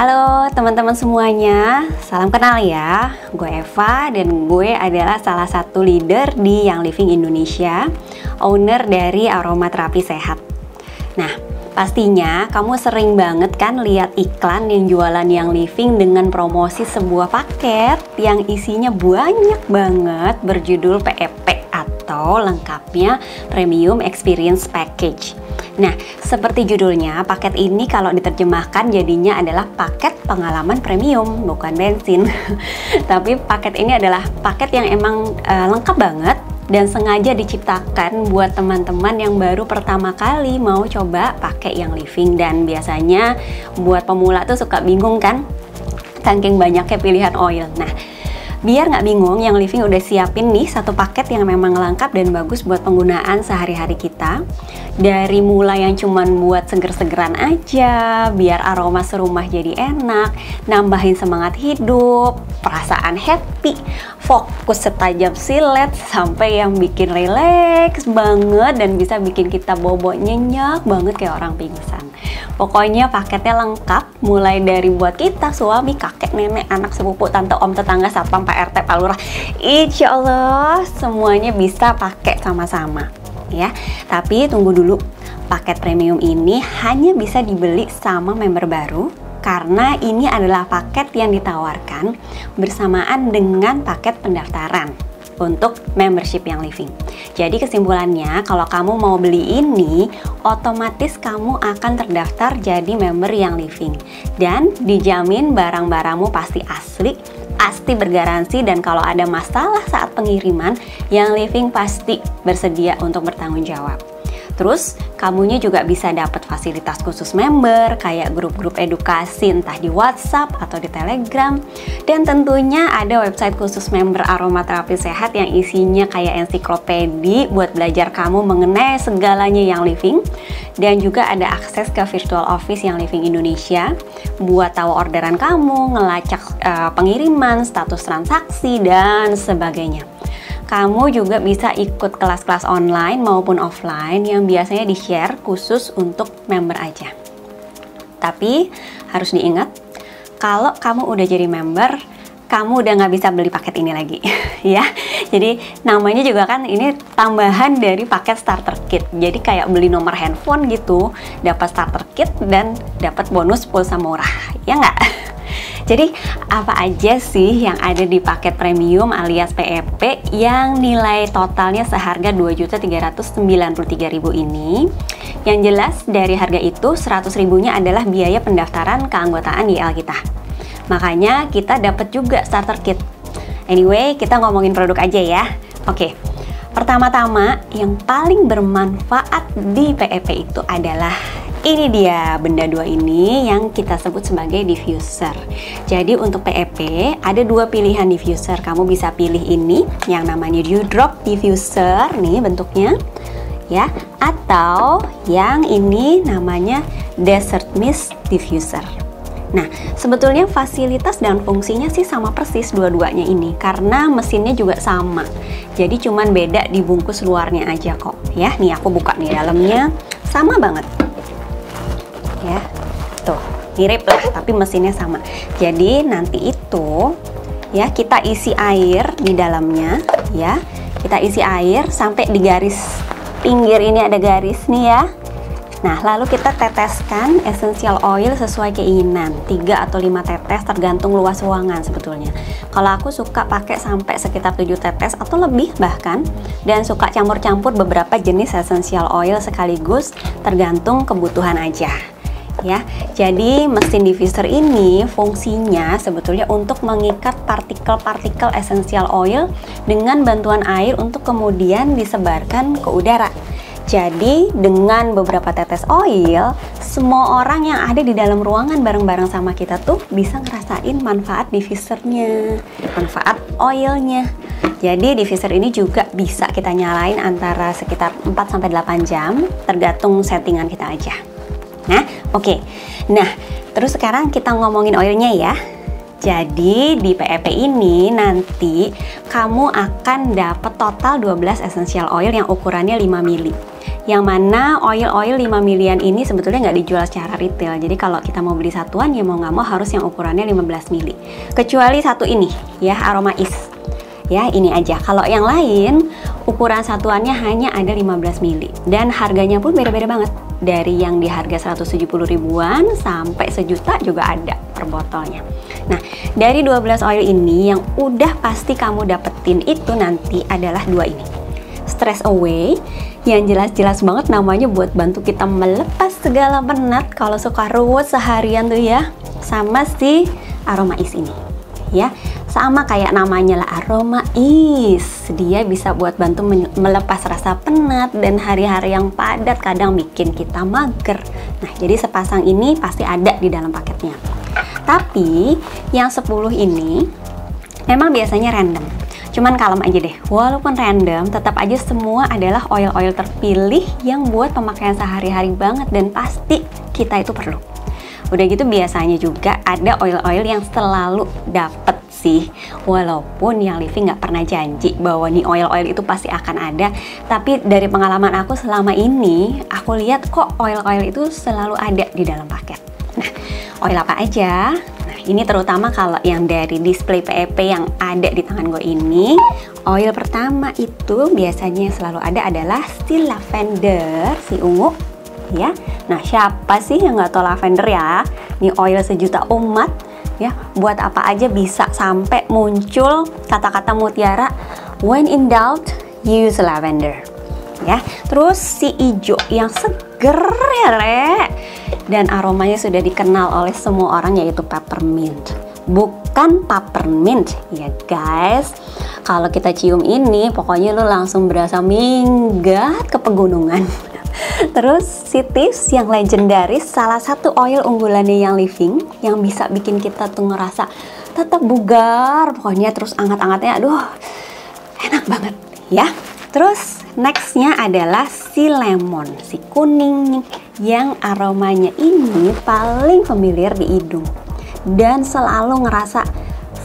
Halo teman-teman semuanya, salam kenal ya. Gue Eva dan gue adalah salah satu leader di Young Living Indonesia, owner dari Aromaterapi Sehat. Nah, pastinya kamu sering banget kan lihat iklan yang jualan Young Living dengan promosi sebuah paket yang isinya banyak banget berjudul PEP atau lengkapnya Premium Experience Package. Nah, seperti judulnya, paket ini kalau diterjemahkan jadinya adalah paket pengalaman premium, bukan bensin. Tapi paket ini adalah paket yang emang lengkap banget dan sengaja diciptakan buat teman-teman yang baru pertama kali mau coba pakai Young Living. Dan biasanya buat pemula tuh suka bingung kan, saking banyaknya pilihan oil. Nah, biar nggak bingung, Young Living udah siapin nih satu paket yang memang lengkap dan bagus buat penggunaan sehari-hari kita. Dari mulai yang cuman buat seger-segeran aja, biar aroma serumah jadi enak, nambahin semangat hidup, perasaan happy, fokus setajam silet, sampai yang bikin relax banget dan bisa bikin kita bobo nyenyak banget kayak orang pingsan. Pokoknya paketnya lengkap, mulai dari buat kita, suami, kakek, nenek, anak, sepupu, tante, om, tetangga, satpam, Pak RT, Pak Lurah. Insya Allah semuanya bisa pakai sama-sama ya. Tapi tunggu dulu, paket premium ini hanya bisa dibeli sama member baru karena ini adalah paket yang ditawarkan bersamaan dengan paket pendaftaran untuk membership Young Living. Jadi kesimpulannya, kalau kamu mau beli ini, otomatis kamu akan terdaftar jadi member Young Living. Dan dijamin barang-barangmu pasti asli, pasti bergaransi, dan kalau ada masalah saat pengiriman, Young Living pasti bersedia untuk bertanggung jawab. Terus, kamunya juga bisa dapat fasilitas khusus member, kayak grup-grup edukasi entah di WhatsApp atau di Telegram. Dan tentunya ada website khusus member Aromaterapi Sehat yang isinya kayak ensiklopedi buat belajar kamu mengenai segalanya Young Living. Dan juga ada akses ke virtual office Young Living Indonesia buat tahu orderan kamu, ngelacak pengiriman, status transaksi, dan sebagainya. Kamu juga bisa ikut kelas-kelas online maupun offline yang biasanya di-share khusus untuk member aja. Tapi harus diingat, kalau kamu udah jadi member, kamu udah nggak bisa beli paket ini lagi ya. Jadi namanya juga kan ini tambahan dari paket starter kit. Jadi kayak beli nomor handphone gitu, dapat starter kit dan dapat bonus pulsa murah, ya nggak? Jadi apa aja sih yang ada di paket premium alias PEP yang nilai totalnya seharga Rp2.393.000 ini? Yang jelas dari harga itu 100.000-nya adalah biaya pendaftaran keanggotaan YL kita. Makanya kita dapat juga starter kit. Anyway, kita ngomongin produk aja ya. Oke. Pertama-tama yang paling bermanfaat di PEP itu adalah ini dia, benda dua ini yang kita sebut sebagai diffuser. Jadi untuk PEP ada dua pilihan diffuser. Kamu bisa pilih ini yang namanya Dewdrop Diffuser, nih bentuknya ya, atau yang ini namanya Desert Mist Diffuser. Nah, sebetulnya fasilitas dan fungsinya sih sama persis dua-duanya ini karena mesinnya juga sama. Jadi cuman beda di bungkus luarnya aja kok ya. Nih aku buka nih, dalamnya sama banget. Ya, tuh mirip lah, tapi mesinnya sama. Jadi nanti itu ya kita isi air di dalamnya ya, kita isi air sampai di garis pinggir ini ada garis nih ya. Nah, lalu kita teteskan essential oil sesuai keinginan, 3 atau 5 tetes tergantung luas ruangan sebetulnya. Kalau aku suka pakai sampai sekitar 7 tetes atau lebih bahkan, dan suka campur-campur beberapa jenis essential oil sekaligus tergantung kebutuhan aja. Ya, jadi mesin diffuser ini fungsinya sebetulnya untuk mengikat partikel-partikel essential oil dengan bantuan air untuk kemudian disebarkan ke udara. Jadi dengan beberapa tetes oil, semua orang yang ada di dalam ruangan bareng-bareng sama kita tuh bisa ngerasain manfaat diffusernya, manfaat oilnya. Jadi diffuser ini juga bisa kita nyalain antara sekitar 4-8 jam, tergantung settingan kita aja. Nah, oke. Nah, terus sekarang kita ngomongin oilnya ya. Jadi di PEP ini nanti kamu akan dapat total 12 essential oil yang ukurannya 5 ml. Yang mana oil 5 milian ini sebetulnya nggak dijual secara retail. Jadi kalau kita mau beli satuan ya mau nggak mau harus yang ukurannya 15 mili. Kecuali satu ini ya, Aroma Ease. Ya, ini aja. Kalau yang lain ukuran satuannya hanya ada 15 mili dan harganya pun beda-beda banget. Dari yang di harga 170 ribuan sampai sejuta juga ada per botolnya. Nah, dari 12 oil ini yang udah pasti kamu dapetin itu nanti adalah dua ini. Stress Away yang jelas-jelas banget namanya buat bantu kita melepas segala penat kalau suka ruwet seharian tuh ya. Sama si Aroma Ease ini. Ya, sama kayak namanya lah, Aroma Ease. Dia bisa buat bantu melepas rasa penat dan hari-hari yang padat kadang bikin kita mager. Nah, jadi sepasang ini pasti ada di dalam paketnya. Tapi yang 10 ini memang biasanya random. Cuman kalem aja deh, walaupun random tetap aja semua adalah oil-oil terpilih yang buat pemakaian sehari-hari banget dan pasti kita itu perlu. Udah gitu biasanya juga ada oil-oil yang selalu dapet sih, walaupun yang Living nggak pernah janji bahwa nih oil-oil itu pasti akan ada, tapi dari pengalaman aku selama ini aku lihat kok oil-oil itu selalu ada di dalam paket. Nah, oil apa aja? Nah, ini terutama kalau yang dari display PEP yang ada di tangan gue ini. Oil pertama itu biasanya yang selalu ada adalah si lavender, si ungu ya. Nah, siapa sih yang nggak tahu lavender ya? Ini oil sejuta umat ya, buat apa aja bisa sampai muncul kata-kata mutiara, when in doubt use lavender ya. Terus si ijo yang seger ya le, dan aromanya sudah dikenal oleh semua orang yaitu peppermint, bukan peppermint ya guys. Kalau kita cium ini pokoknya lu langsung berasa minggat ke pegunungan. Terus si tips yang legendaris, salah satu oil unggulannya yang Living yang bisa bikin kita tuh ngerasa tetap bugar pokoknya, terus anget-angetnya aduh enak banget ya. Terus nextnya adalah si lemon, si kuning yang aromanya ini paling familiar di hidung dan selalu ngerasa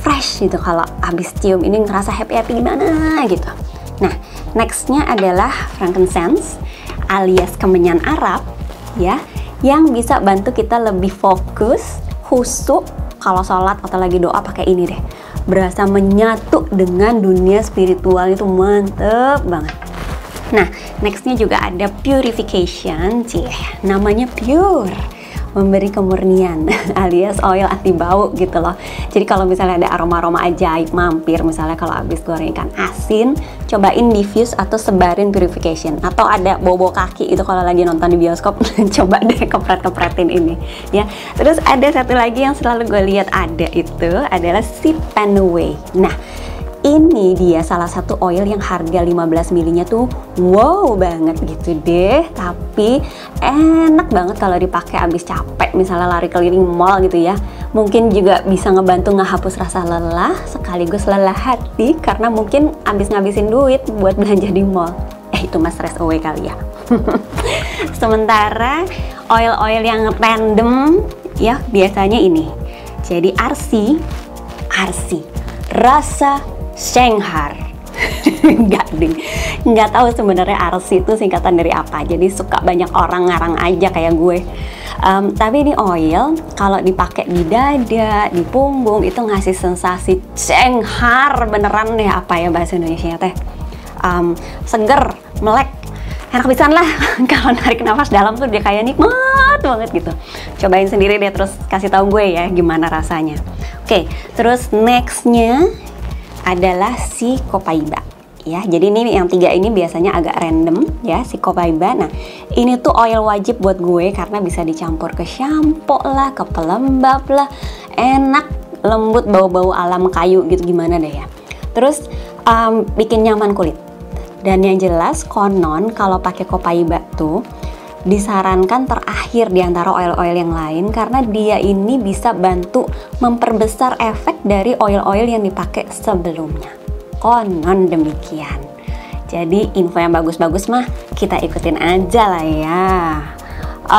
fresh gitu kalau habis cium ini, ngerasa happy-happy gimana gitu. Nah, nextnya adalah frankincense alias kemenyan Arab ya, yang bisa bantu kita lebih fokus, khusyuk kalau sholat atau lagi doa pakai ini deh. Berasa menyatu dengan dunia spiritual, itu mantep banget. Nah, nextnya juga ada purification, namanya pure, memberi kemurnian alias oil anti bau gitu loh. Jadi kalau misalnya ada aroma-aroma ajaib mampir, misalnya kalau habis goreng ikan asin, cobain diffuse atau sebarin purification. Atau ada bau-bau kaki itu kalau lagi nonton di bioskop, coba deh kepret-kepretin ini ya. Terus ada satu lagi yang selalu gue lihat ada, itu adalah si Panaway. Nah, ini dia salah satu oil yang harga 15 milinya tuh wow banget gitu deh, tapi enak banget kalau dipakai abis capek misalnya lari keliling mall gitu ya. Mungkin juga bisa ngebantu ngehapus rasa lelah sekaligus lelah hati karena mungkin abis ngabisin duit buat belanja di mall. Itu mas stress away kali ya. Sementara oil-oil yang random ya biasanya ini. Jadi RC rasa Shenghar. nggak tahu sebenarnya RC itu singkatan dari apa, jadi suka banyak orang ngarang aja kayak gue. Tapi ini oil kalau dipakai di dada, di punggung itu ngasih sensasi Shenghar beneran deh, apa ya bahasa Indonesia teh, seger, melek, enak pisan lah. Kalau narik nafas dalam tuh dia kayak nikmat banget gitu. Cobain sendiri deh, terus kasih tahu gue ya gimana rasanya. Oke, terus nextnya adalah si Copaiba ya. Jadi ini yang tiga ini biasanya agak random ya, si Copaiba. Nah, ini tuh oil wajib buat gue karena bisa dicampur ke shampoo lah, ke pelembab lah, enak, lembut, bau-bau alam kayu gitu gimana deh ya. Terus bikin nyaman kulit. Dan yang jelas konon kalau pakai Copaiba tuh disarankan terakhir di antara oil-oil yang lain karena dia ini bisa bantu memperbesar efek dari oil-oil yang dipakai sebelumnya. Konon demikian. Jadi info yang bagus-bagus mah kita ikutin aja lah ya.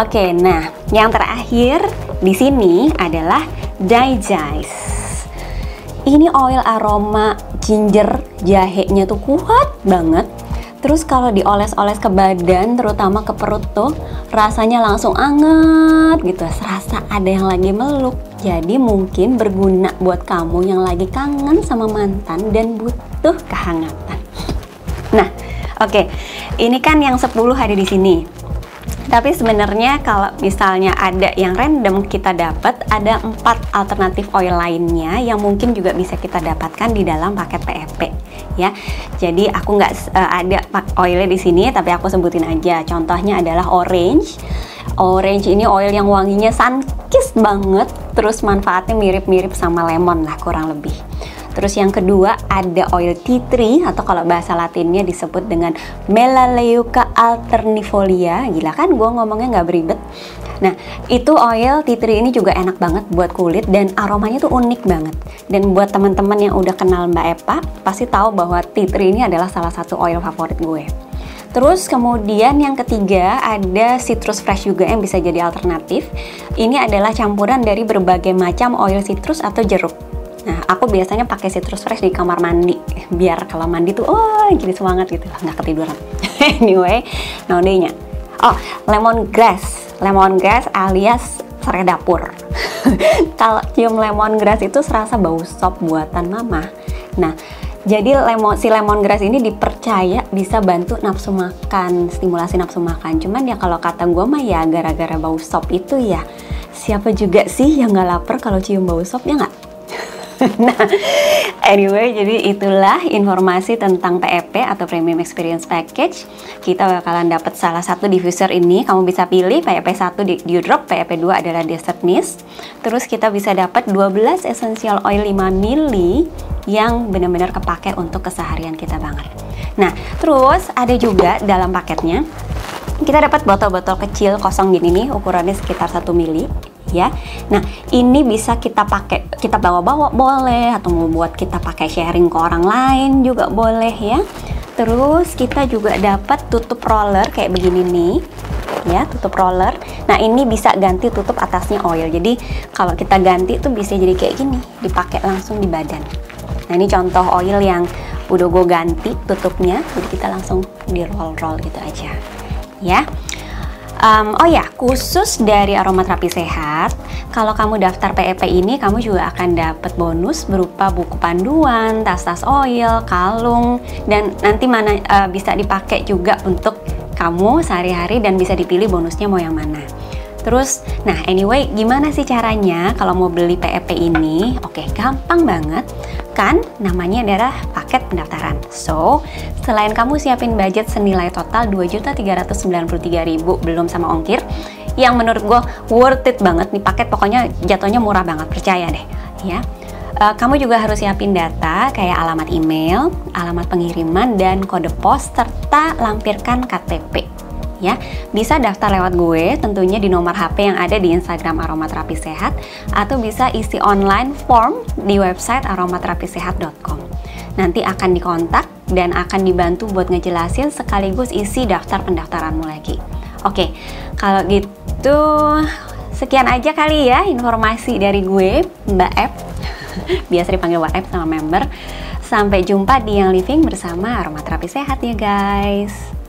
Oke, nah yang terakhir di sini adalah Digest. Ini oil aroma ginger, jahenya tuh kuat banget. Terus kalau dioles-oles ke badan, terutama ke perut tuh, rasanya langsung anget gitu, serasa ada yang lagi meluk. Jadi mungkin berguna buat kamu yang lagi kangen sama mantan dan butuh kehangatan. Nah, oke, ini kan yang 10 ada di sini. Tapi sebenarnya kalau misalnya ada yang random kita dapat, ada 4 alternatif oil lainnya yang mungkin juga bisa kita dapatkan di dalam paket PEP ya. Jadi aku nggak ada oilnya di sini, tapi aku sebutin aja. Contohnya adalah orange. Orange ini oil yang wanginya sunkissed banget, terus manfaatnya mirip-mirip sama lemon lah kurang lebih. Terus yang kedua ada oil tea tree, atau kalau bahasa latinnya disebut dengan Melaleuca alternifolia. Gila kan gue ngomongnya nggak beribet. Nah, itu oil tea tree ini juga enak banget buat kulit dan aromanya tuh unik banget. Dan buat teman-teman yang udah kenal Mbak Eva pasti tahu bahwa tea tree ini adalah salah satu oil favorit gue. Terus kemudian yang ketiga ada citrus fresh juga yang bisa jadi alternatif. Ini adalah campuran dari berbagai macam oil citrus atau jeruk. Nah, aku biasanya pakai citrus fresh di kamar mandi biar kalau mandi tuh jadi semangat gitu, nggak ketiduran. Anyway, nowadays-nya lemongrass alias serai dapur. Kalau cium lemongrass itu serasa bau sop buatan mama. Nah, jadi si lemongrass ini dipercaya bisa bantu nafsu makan, stimulasi nafsu makan. Cuman ya kalau kata gue mah ya gara-gara bau sop itu ya, siapa juga sih yang nggak lapar kalau cium bau sop, ya nggak? Nah, anyway, jadi itulah informasi tentang PEP atau Premium Experience Package. Kita bakalan dapat salah satu diffuser ini. Kamu bisa pilih PEP 1 Dewdrop, PEP 2 adalah Desert Mist. Terus kita bisa dapat 12 essential oil 5 ml yang benar-benar kepake untuk keseharian kita banget. Nah, terus ada juga dalam paketnya kita dapat botol-botol kecil kosong gini nih, ukurannya sekitar 1 ml. Ya, nah ini bisa kita pakai, kita bawa-bawa boleh, atau mau buat kita pakai sharing ke orang lain juga boleh ya. Terus kita juga dapat tutup roller kayak begini nih, ya, tutup roller. Nah ini bisa ganti tutup atasnya oil. Jadi kalau kita ganti tuh bisa jadi kayak gini, dipakai langsung di badan. Nah ini contoh oil yang udah gue ganti tutupnya, jadi kita langsung di roll-roll gitu aja, ya. Oh ya, khusus dari Aromaterapi Sehat, kalau kamu daftar PEP ini, kamu juga akan dapat bonus berupa buku panduan, tas-tas oil, kalung, dan nanti bisa dipakai juga untuk kamu sehari-hari dan bisa dipilih bonusnya mau yang mana. Terus, nah anyway, gimana sih caranya kalau mau beli PEP ini? Oke, gampang banget. Kan namanya adalah paket pendaftaran. So, selain kamu siapin budget senilai total 2.393.000 belum sama ongkir, yang menurut gue worth it banget nih paket, pokoknya jatuhnya murah banget, percaya deh ya. Kamu juga harus siapin data kayak alamat email, alamat pengiriman, dan kode pos, serta lampirkan KTP. Ya, bisa daftar lewat gue tentunya di nomor HP yang ada di Instagram Aromaterapi Sehat, atau bisa isi online form di website aromaterapisehat.com. Nanti akan dikontak dan akan dibantu buat ngejelasin sekaligus isi daftar pendaftaranmu lagi. Oke, kalau gitu sekian aja kali ya informasi dari gue, Mbak F. Biasa dipanggil Mbak F sama member. Sampai jumpa di Yang Living bersama Aromaterapi Sehat ya guys.